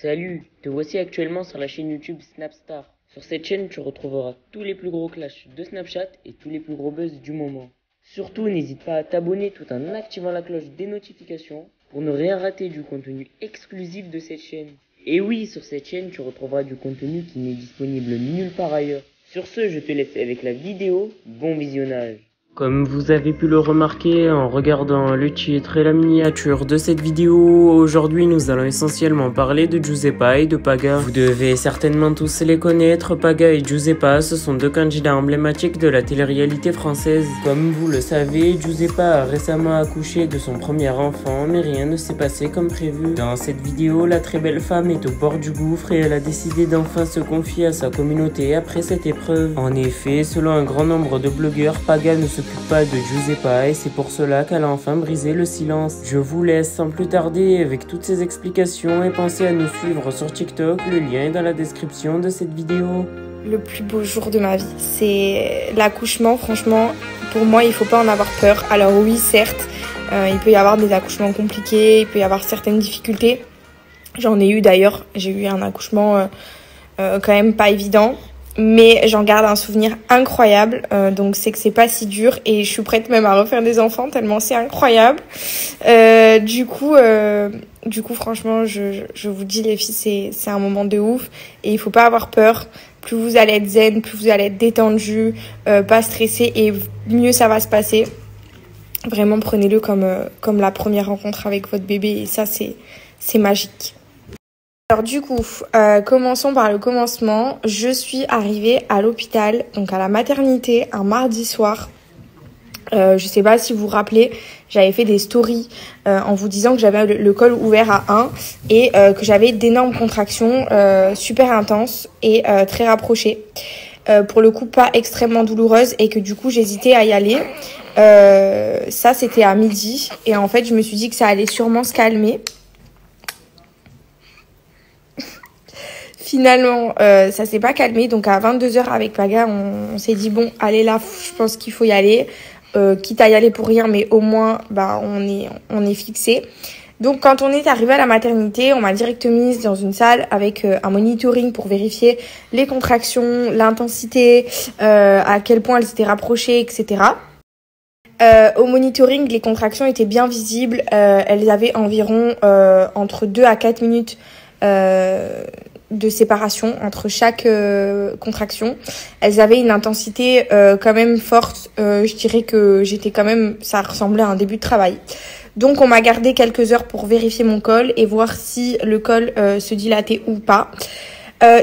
Salut, te voici actuellement sur la chaîne YouTube Snapstar. Sur cette chaîne, tu retrouveras tous les plus gros clashs de Snapchat et tous les plus gros buzz du moment. Surtout, n'hésite pas à t'abonner tout en activant la cloche des notifications pour ne rien rater du contenu exclusif de cette chaîne. Et oui, sur cette chaîne, tu retrouveras du contenu qui n'est disponible nulle part ailleurs. Sur ce, je te laisse avec la vidéo. Bon visionnage. Comme vous avez pu le remarquer en regardant le titre et la miniature de cette vidéo, aujourd'hui nous allons essentiellement parler de Giuseppa et de Paga. Vous devez certainement tous les connaître, Paga et Giuseppa, ce sont deux candidats emblématiques de la télé-réalité française. Comme vous le savez, Giuseppa a récemment accouché de son premier enfant, mais rien ne s'est passé comme prévu. Dans cette vidéo, la très belle femme est au bord du gouffre et elle a décidé d'enfin se confier à sa communauté après cette épreuve. En effet, selon un grand nombre de blogueurs, Paga ne s'occupe pas de Giuseppa et c'est pour cela qu'elle a enfin brisé le silence. Je vous laisse sans plus tarder avec toutes ces explications et pensez à nous suivre sur TikTok, le lien est dans la description de cette vidéo. Le plus beau jour de ma vie, c'est l'accouchement. Franchement, pour moi, il faut pas en avoir peur. Alors oui, certes, il peut y avoir des accouchements compliqués, il peut y avoir certaines difficultés. J'en ai eu d'ailleurs, j'ai eu un accouchement quand même pas évident. Mais j'en garde un souvenir incroyable, donc c'est que c'est pas si dur et je suis prête même à refaire des enfants tellement c'est incroyable. Du coup franchement je vous dis les filles, c'est un moment de ouf et il faut pas avoir peur. Plus vous allez être zen, plus vous allez être détendu, pas stressé et mieux ça va se passer. Vraiment prenez-le comme la première rencontre avec votre bébé et ça c'est magique. Alors du coup, commençons par le commencement. Je suis arrivée à l'hôpital, donc à la maternité, un mardi soir. Je sais pas si vous vous rappelez, j'avais fait des stories en vous disant que j'avais le col ouvert à 1 et que j'avais d'énormes contractions super intenses et très rapprochées. Pour le coup, pas extrêmement douloureuses et que du coup, j'hésitais à y aller. Ça, c'était à midi et en fait, je me suis dit que ça allait sûrement se calmer. Finalement, ça s'est pas calmé. Donc à 22h avec Paga, on s'est dit bon, allez là, je pense qu'il faut y aller. Quitte à y aller pour rien, mais au moins, on est fixé. Donc quand on est arrivé à la maternité, on m'a direct mise dans une salle avec un monitoring pour vérifier les contractions, l'intensité, à quel point elles étaient rapprochées, etc. Au monitoring, les contractions étaient bien visibles. Elles avaient environ entre 2 à 4 minutes de séparation entre chaque contraction. Elles avaient une intensité quand même forte. Je dirais que j'étais quand même, ça ressemblait à un début de travail. Donc on m'a gardé quelques heures pour vérifier mon col et voir si le col se dilatait ou pas.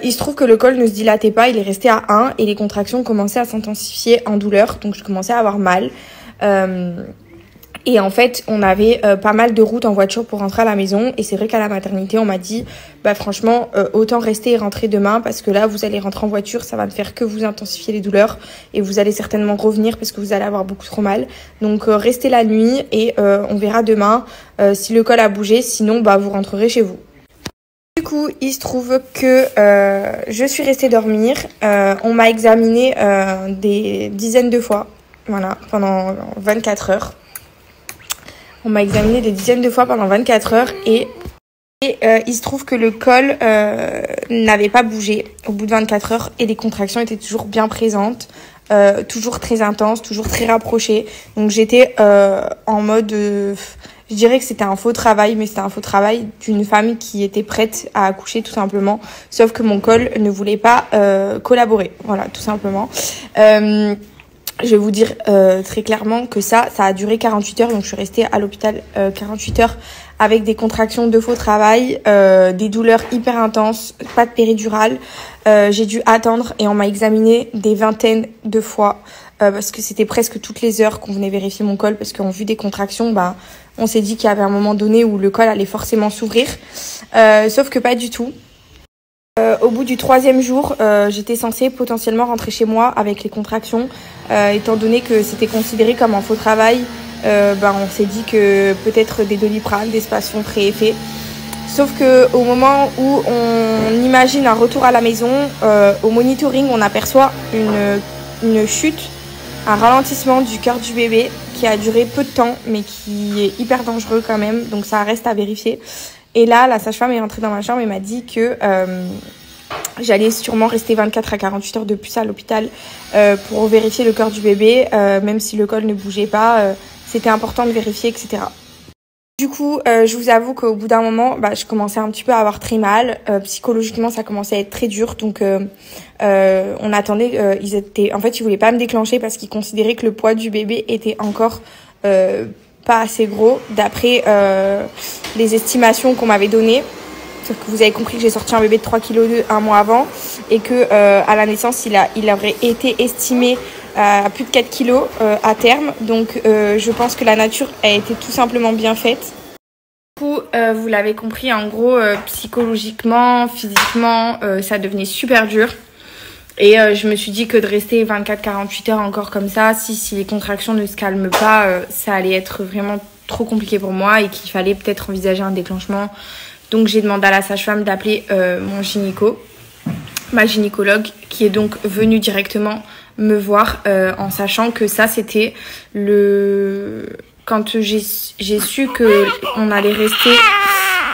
Il se trouve que le col ne se dilatait pas, il est resté à 1 et les contractions commençaient à s'intensifier en douleur. Donc je commençais à avoir mal. Et en fait, on avait pas mal de routes en voiture pour rentrer à la maison. Et c'est vrai qu'à la maternité, on m'a dit, franchement, autant rester et rentrer demain parce que là, vous allez rentrer en voiture, ça va ne faire que vous intensifier les douleurs et vous allez certainement revenir parce que vous allez avoir beaucoup trop mal. Donc, restez la nuit et on verra demain si le col a bougé. Sinon, vous rentrerez chez vous. Du coup, il se trouve que je suis restée dormir. On m'a examinée des dizaines de fois, voilà, pendant 24 heures. On m'a examiné des dizaines de fois pendant 24 heures et il se trouve que le col n'avait pas bougé au bout de 24 heures et les contractions étaient toujours bien présentes, toujours très intenses, toujours très rapprochées. Donc j'étais en mode, je dirais que c'était un faux travail, mais c'était un faux travail d'une femme qui était prête à accoucher tout simplement, sauf que mon col ne voulait pas collaborer, voilà, tout simplement. Je vais vous dire très clairement que ça a duré 48 heures. Donc, je suis restée à l'hôpital 48 heures avec des contractions de faux travail, des douleurs hyper intenses, pas de péridurale. J'ai dû attendre et on m'a examiné des vingtaines de fois parce que c'était presque toutes les heures qu'on venait vérifier mon col parce qu'en vue des contractions, on s'est dit qu'il y avait un moment donné où le col allait forcément s'ouvrir. Sauf que pas du tout. Au bout du 3e jour, j'étais censée potentiellement rentrer chez moi avec les contractions. Étant donné que c'était considéré comme un faux travail, on s'est dit que peut-être des Doliprane, des Spasfon feraient effet. Sauf que au moment où on imagine un retour à la maison, au monitoring, on aperçoit une chute, un ralentissement du cœur du bébé qui a duré peu de temps, mais qui est hyper dangereux quand même. Donc ça reste à vérifier. Et là, la sage-femme est rentrée dans ma chambre et m'a dit que j'allais sûrement rester 24 à 48 heures de plus à l'hôpital pour vérifier le cœur du bébé, même si le col ne bougeait pas, c'était important de vérifier, etc. Du coup, je vous avoue qu'au bout d'un moment, je commençais un petit peu à avoir très mal. Psychologiquement, ça commençait à être très dur. Donc, on attendait. Ils voulaient pas me déclencher parce qu'ils considéraient que le poids du bébé était encore pas assez gros, d'après les estimations qu'on m'avait données. Sauf que vous avez compris que j'ai sorti un bébé de 3,2 kg un mois avant et que à la naissance, il aurait été estimé à plus de 4 kilos à terme. Donc, je pense que la nature a été tout simplement bien faite. Du coup, vous l'avez compris, en gros, psychologiquement, physiquement, ça devenait super dur. Et je me suis dit que de rester 24-48 heures encore comme ça, si les contractions ne se calment pas, ça allait être vraiment trop compliqué pour moi et qu'il fallait peut-être envisager un déclenchement. Donc, j'ai demandé à la sage-femme d'appeler ma gynécologue, qui est donc venue directement me voir en sachant que ça, c'était quand j'ai su qu'on allait rester...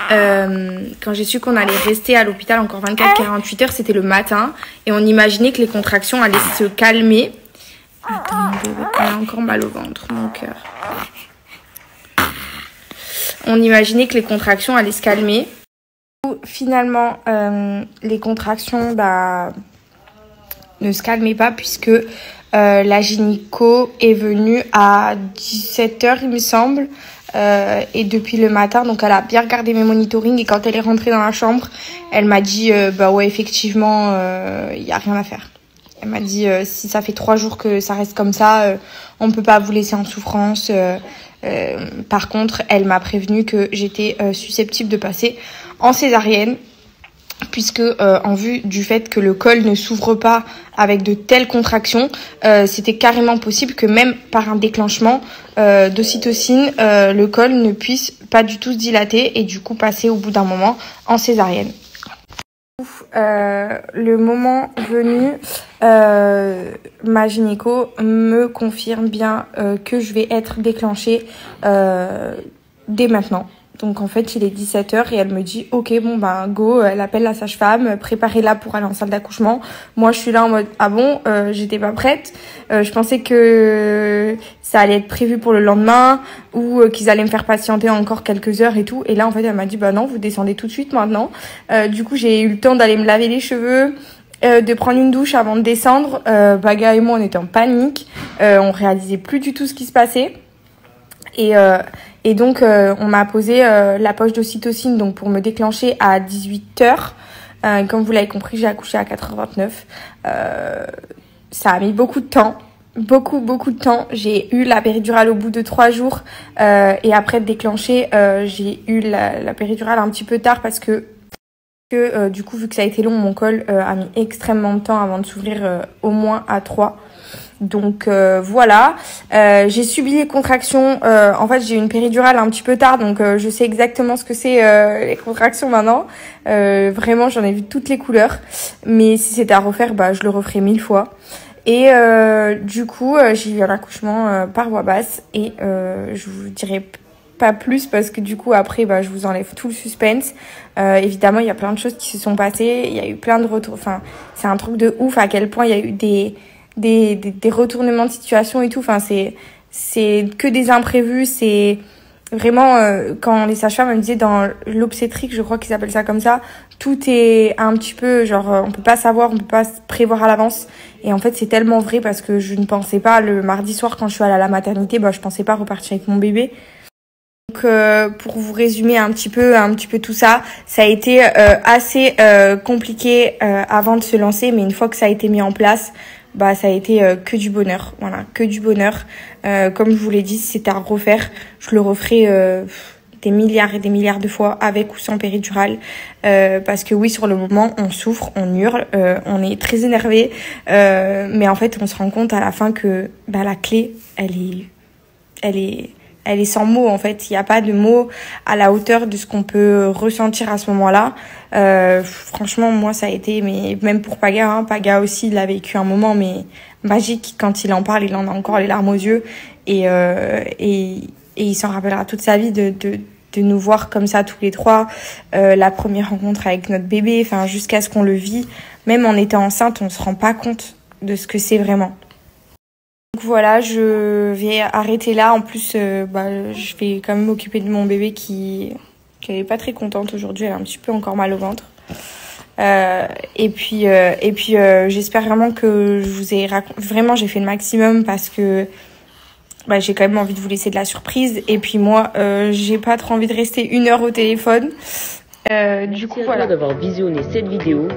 quand j'ai su qu'on allait rester à l'hôpital encore 24-48 heures, c'était le matin. Et on imaginait que les contractions allaient se calmer. Attends, mon bébé, elle a encore mal au ventre, mon cœur. On imaginait que les contractions allaient se calmer. Finalement, les contractions ne se calmaient pas puisque la gynéco est venue à 17 heures, il me semble. Et depuis le matin, donc elle a bien regardé mes monitorings et quand elle est rentrée dans la chambre, elle m'a dit ouais, effectivement, il y a rien à faire. Elle m'a dit si ça fait 3 jours que ça reste comme ça, on peut pas vous laisser en souffrance. Par contre, elle m'a prévenu que j'étais susceptible de passer en césarienne, puisque en vue du fait que le col ne s'ouvre pas avec de telles contractions, c'était carrément possible que même par un déclenchement d'ocytocine, le col ne puisse pas du tout se dilater et du coup passer au bout d'un moment en césarienne. Le moment venu, ma gynéco me confirme bien que je vais être déclenchée dès maintenant. Donc en fait, il est 17 heures et elle me dit OK, bon go, elle appelle la sage-femme, préparez-la pour aller en salle d'accouchement. Moi, je suis là en mode ah bon, j'étais pas prête. Je pensais que ça allait être prévu pour le lendemain ou qu'ils allaient me faire patienter encore quelques heures et tout. Et là en fait, elle m'a dit non, vous descendez tout de suite maintenant. Du coup, j'ai eu le temps d'aller me laver les cheveux, de prendre une douche avant de descendre. Baga et moi, on était en panique. On réalisait plus du tout ce qui se passait. Et donc, on m'a posé la poche d'ocytocine donc pour me déclencher à 18 heures. Comme vous l'avez compris, j'ai accouché à 4h29. Ça a mis beaucoup de temps. Beaucoup de temps. J'ai eu la péridurale au bout de 3 jours. Et après être déclenchée, j'ai eu la péridurale un petit peu tard parce que du coup, vu que ça a été long, mon col a mis extrêmement de temps avant de s'ouvrir au moins à 3. Donc voilà, j'ai subi les contractions. En fait, j'ai eu une péridurale un petit peu tard, donc je sais exactement ce que c'est les contractions maintenant. Vraiment, j'en ai vu toutes les couleurs. Mais si c'était à refaire, je le referais 1000 fois. Et du coup, j'ai eu un accouchement par voie basse et je vous dirai pas plus parce que du coup après je vous enlève tout le suspense. Évidemment, il y a plein de choses qui se sont passées. Il y a eu plein de retours. Enfin, c'est un truc de ouf à quel point il y a eu des retournements de situation et tout. Enfin, c'est que des imprévus. C'est vraiment quand les sages-femmes me disaient dans l'obstétrique, je crois qu'ils appellent ça comme ça, tout est un petit peu genre on peut pas savoir, on peut pas prévoir à l'avance. Et en fait, c'est tellement vrai parce que je ne pensais pas le mardi soir quand je suis allée à la maternité, je pensais pas repartir avec mon bébé. Donc pour vous résumer un petit peu tout ça, ça a été assez compliqué avant de se lancer, mais une fois que ça a été mis en place, ça a été que du bonheur. Voilà, que du bonheur. Comme je vous l'ai dit, si c'était à refaire, je le referai des milliards et des milliards de fois avec ou sans péridurale. Parce que oui, sur le moment, on souffre, on hurle, on est très énervé. Mais en fait, on se rend compte à la fin que la clé, elle est sans mots en fait. Il n'y a pas de mots à la hauteur de ce qu'on peut ressentir à ce moment-là. Franchement, moi ça a été, mais même pour Paga, Paga aussi il a vécu un moment mais magique. Quand il en parle, il en a encore les larmes aux yeux et il s'en rappellera toute sa vie de de nous voir comme ça tous les trois, la première rencontre avec notre bébé, enfin jusqu'à ce qu'on le vit. Même en étant enceinte, on se rend pas compte de ce que c'est vraiment. Donc voilà, je vais arrêter là. En plus, je vais quand même m'occuper de mon bébé qui est pas très contente aujourd'hui. Elle a un petit peu encore mal au ventre. Et puis j'espère vraiment que je vous ai vraiment j'ai fait le maximum parce que j'ai quand même envie de vous laisser de la surprise. Et puis moi, j'ai pas trop envie de rester 1 heure au téléphone. Du coup, Merci à toi d'avoir visionné cette vidéo.